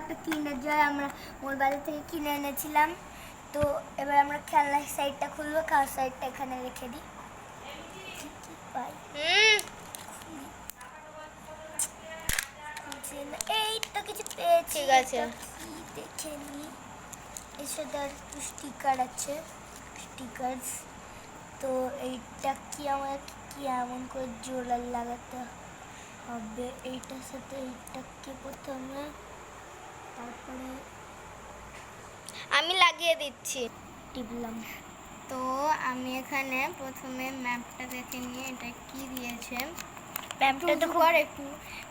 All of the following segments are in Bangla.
একটা কিন্ডার জয় আমরা ওর বাড়ি থেকে কিনে এনেছিলাম। তো এবার আমরা খেলনার সাইডটা খুলবো, খাওয়ার সাইডটা এখানে রেখে দিই। এই তো কিছু পেয়েছি। ঠিক আছে, দেখে নি। এর সাথে আর একটু স্টিকার আছে, স্টিকারস। তো এইটা কি আমার কি এমন করে জোড়া লাগাতে হবে, এইটার সাথে এইটাকে প্রথমে, তারপরে আমি লাগিয়ে দিচ্ছি। টিপলাম। তো আমি এখানে প্রথমে ম্যাপটা দেখে নিয়ে এটা কি দিয়েছে।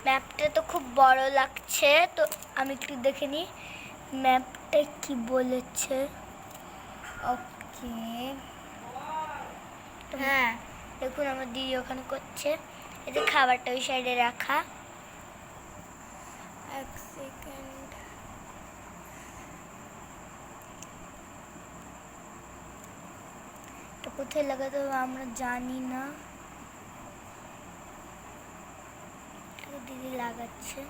ম্যাপটা তো খুব বড় লাগছে, তো আমি একটু দেখে নিই ম্যাপটা কি বলেছে। ওকে, হ্যাঁ দেখুন আমার দিদি ওখানে করছে। এই যে খাবারটা ওই সাইডে রাখা। এক সেকেন্ড। তো কোথায় লাগাতে হবে আমরা জানি না, দিদি লাগাচ্ছে।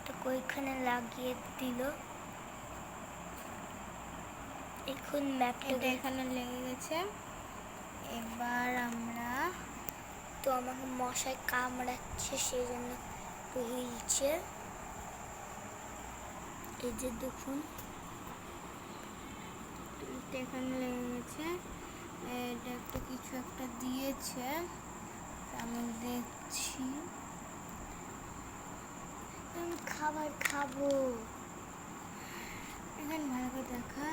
তো ওইখানে লাগিয়ে দিল। এখন ম্যাপটা এখানে লেগে গেছে। এবার আমরা, তো আমাকে মশাই কামড়াচ্ছে, সেই জন্য হিলছে। এই যে দেখুন এখানে লেগে গেছে। এটা একটা কিছু একটা দিয়েছে, আমি দেখছি। আমি খাবার খাবো। এখানে ভালো করে দেখা।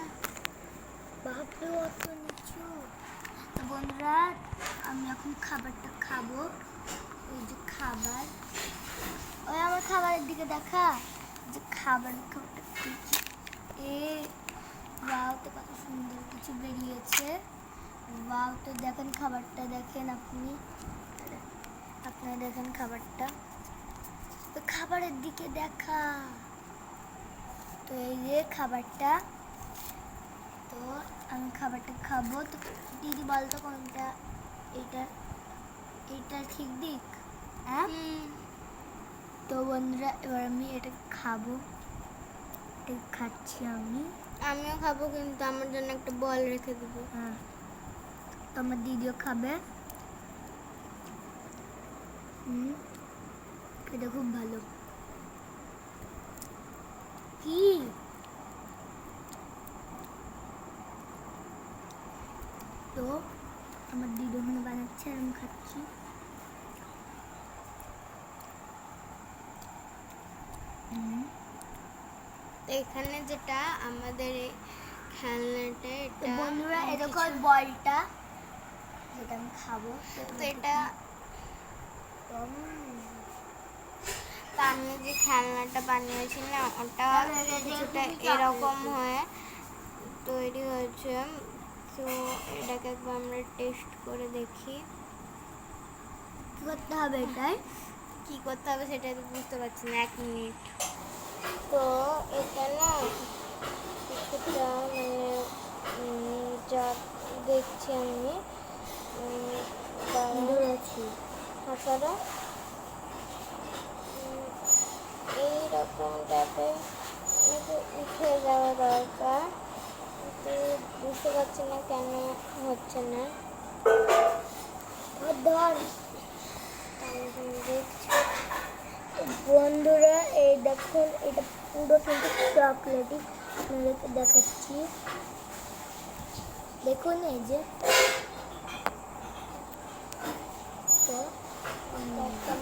বাপরে অত নিচু। তো বন্ধুরা, আমি এখন খাবারটা খাবো। ওই যে খাবার, ওই আমার খাবারের দিকে দেখা, যে খাবারটা এ ওয়াও, তো কত সুন্দর কিছু বেরিয়েছে। ওয়াও, তো দেখেন খাবারটা, দেখেন আপনারা দেখেন খাবারটা, তো খাবারের দিকে দেখা। তো এই যে খাবারটা, তো আমি খাবারটা খাবো। তো দিদি বলতো কোনটা, এইটা ঠিক দিক? হ্যাঁ। তো বন্ধুরা, এবার আমি এটা খাবো, এটা খাচ্ছি আমি। আমিও খাবো, কিন্তু আমার জন্য একটা বল রেখে দেবো। হ্যাঁ, তো আমার দিদিও খাবে। এটা খুব ভালো। কি তো আমার দিদি ওখানে বানাচ্ছে আর আমি খাচ্ছি। এখানে যেটা আমাদের এই খেলনাটা, তো এটা বন্ধুরা, এরকম বলটা যেটা আমি খাবো, তো এটা তা আমি যে খেলনাটা বানিয়েছিলাম ওটা কিছুটা এরকম হয়ে তৈরি হয়েছে। তো এটাকে একবার আমরা টেস্ট করে দেখি কি করতে হবে। এটাই কি করতে হবে সেটা তো বুঝতে পারছি না। 1 মিনিট। তো এটা না কিছুটা যা দেখছি আমি ধরেছি। হাতাটা এইরকম টাইপের উঠে যাওয়া দরকার, কিন্তু বুঝতে পারছি না কেন হচ্ছে না। ধর। দেখছি। বন্ধুরা, এই দেখুন, এটা পুরো কিন্তু চকলেটই, আপনাদেরকে দেখাচ্ছি। দেখুন এই যে, তো একটা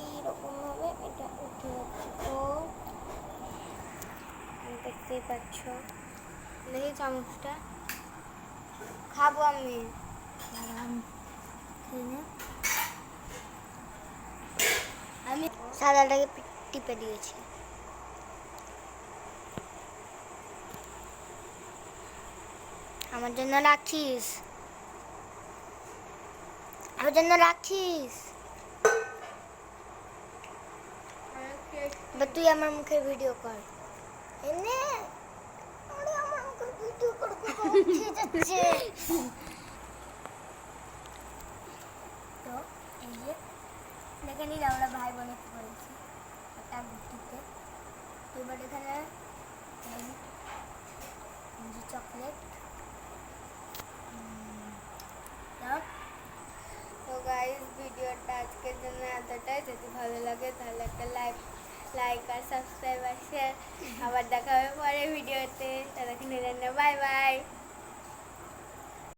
এইরকম ভাবে এটা উঠে যাচ্ছে। তো দেখতেই পাচ্ছ, দেখি চামচটা খাবো আমি। আমি সাদাটাকে টিপে দিয়েছি। আমার জন্য রাখিস, আমার জন্য রাখিস। এবার তুই আমার মুখের ভিডিও কর। এনে আমার মুখের ভিডিও কর, খেয়ে যাচ্ছে। দেখে নিন আমরা ভাই বোনে কি করেছি একটা গুটিতে। তো এবার এখানে চকলেট তো গাইস ভিডিওটা আজকের জন্য এতটাই। যদি ভালো লাগে তাহলে একটা লাইক আর সাবস্ক্রাইব আর শেয়ার। আবার দেখা হবে পরে ভিডিওতে। ততক্ষণের জন্য বাই বাই।